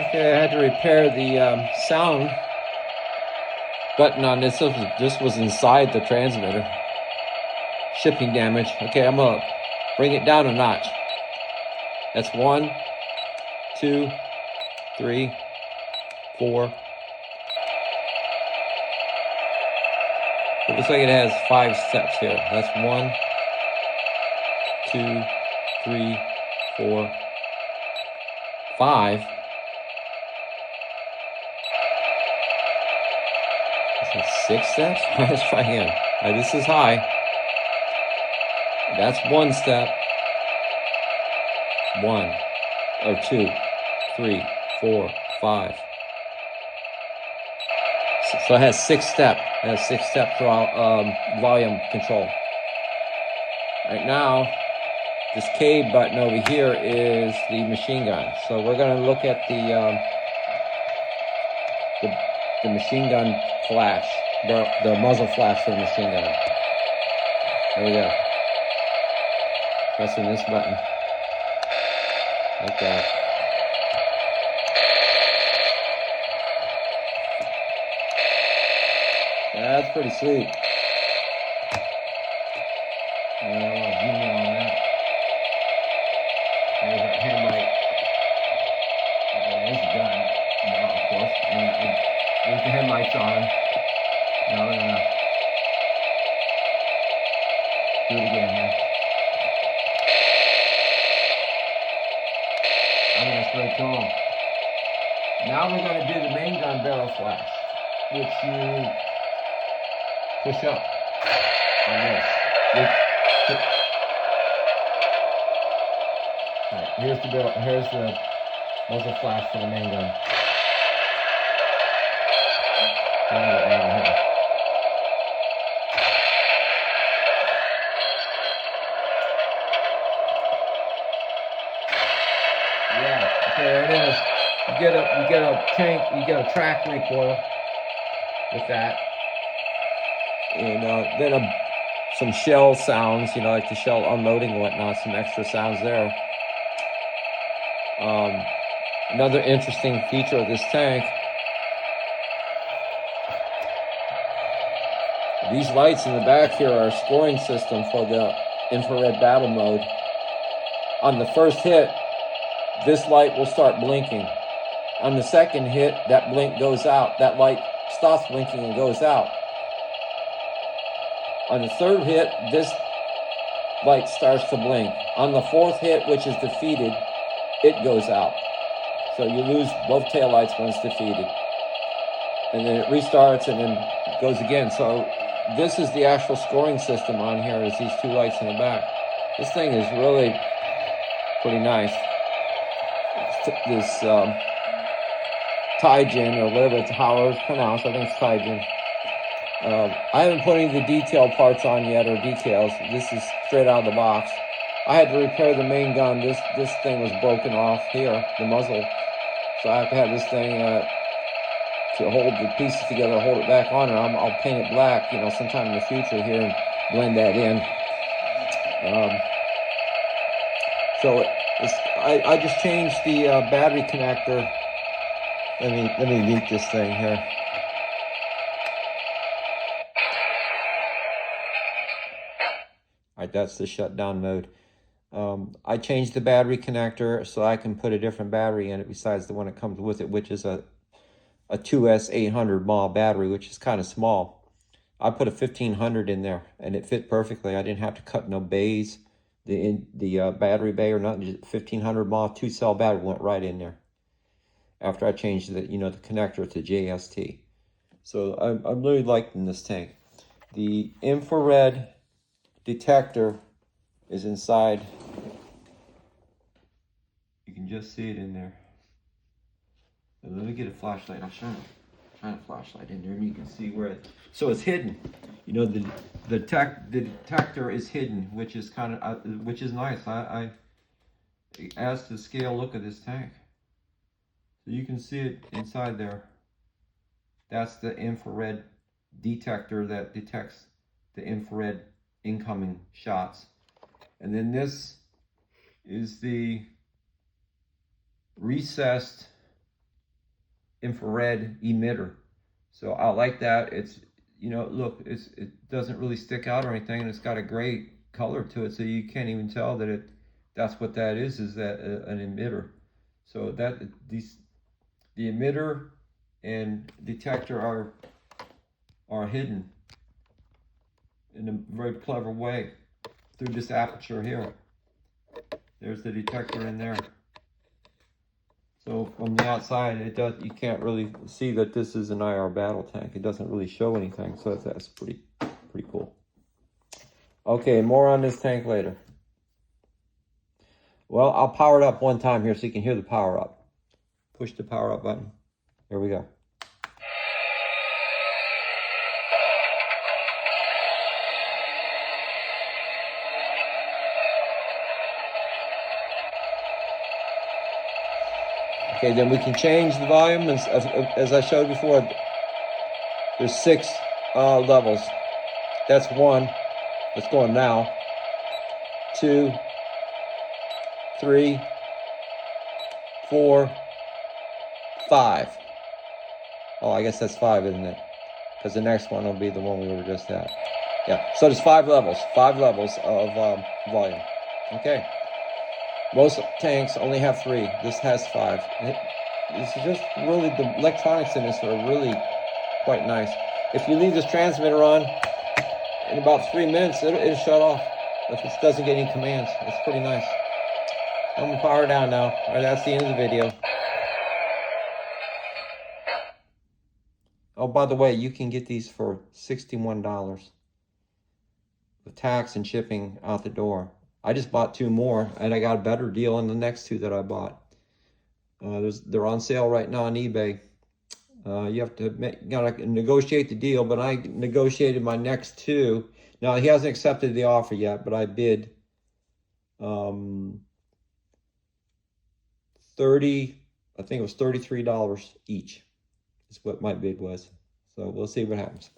Okay, I had to repair the sound button on this. This was inside the transmitter. Shipping damage. Okay, I'm gonna bring it down a notch. That's 1, 2, 3, 4. It looks like it has 5 steps here. That's 1, 2, 3, 4, 5. Is that 6 steps? Let's try again. This is high. That's 1 step. 1 or 2, 3, 4, 5. So it has 6 steps. It has 6 step volume control. Right now, this K button over here is the machine gun. So we're going to look at the machine gun flash, the muzzle flash for the machine gun. There we go. Pressing this button. Like that. That's pretty sweet. Zoom in on that. There's that headlight. There's the gun, now, of course. And there's the headlights on. Now we're gonna do it again here. I mean, that's very cool. Now we're gonna do the main gun barrel flash, which you push up on this. Right, here's the barrel. Here's the muzzle flash for the main gun. Yeah, okay, there it is. You get a track recoil with that, and then some shell sounds, like the shell unloading and whatnot, some extra sounds there. Another interesting feature of this tank, these lights in the back here are a scoring system for the infrared battle mode. On the first hit, this light will start blinking. On the second hit, that blink goes out. That light stops blinking and goes out. On the third hit, this light starts to blink. On the fourth hit, which is defeated, it goes out. So you lose both taillights when it's defeated. And then it restarts and then goes again. So this is the actual scoring system on here, is these 2 lights in the back. This thing is really pretty nice. This TAIGEN, or whatever how it's pronounced, I think it's TAIGEN. I haven't put any of the detail parts on yet, or details. This is straight out of the box. I had to repair the main gun. This thing was broken off here, the muzzle. So I have to have this thing to hold the pieces together, hold it back on, or I'll paint it black, sometime in the future here, and blend that in. I just changed the battery connector. Let me mute this thing here. All right, that's the shutdown mode. I changed the battery connector so I can put a different battery in it besides the one that comes with it, which is a 2S 800 mAh battery, which is kind of small. I put a 1500 in there, and it fit perfectly. I didn't have to cut no bays, the battery bay or nothing. Just 1500 mAh 2-cell battery went right in there. After I changed the the connector to JST, so I'm really liking this tank. The infrared detector is inside. You can just see it in there. Let me get a flashlight. I'll shine a flashlight in there, and you can see where it. So it's hidden. The detector is hidden, which is which is nice. I adds to the scale look of this tank. So you can see it inside there. That's the infrared detector that detects the infrared incoming shots. And then this is the recessed infrared emitter. So I like that. It's, you know, look, it doesn't really stick out or anything, and it's got a great color to it, so you can't even tell that that's what that is that an emitter. So that the emitter and detector are hidden in a very clever way through this aperture here. There's the detector in there. So from the outside, you can't really see that this is an IR battle tank. It doesn't really show anything, so that's pretty cool. Okay, more on this tank later. Well, I'll power it up one time here so you can hear the power up. Push the power up button. Here we go. Okay, then we can change the volume as I showed before. There's 6 levels. That's 1. Let's go on now. 2, 3, 4, 5. Oh, I guess that's 5, isn't it? Because the next one will be the one we were just at. Yeah, so there's 5 levels. 5 levels of volume. Okay. Most tanks only have 3. This has 5. It's just really, the electronics in this are really quite nice. If you leave this transmitter on, in about 3 minutes, it'll shut off if it doesn't get any commands. It's pretty nice. I'm gonna power down now. All right, that's the end of the video. Oh, by the way, you can get these for $61 with tax and shipping out the door. I just bought 2 more, and I got a better deal on the next 2 that I bought. They're on sale right now on eBay. You have to gotta negotiate the deal, but I negotiated my next 2. Now, he hasn't accepted the offer yet, but I bid 30, I think it was $33 each is what my bid was. So we'll see what happens.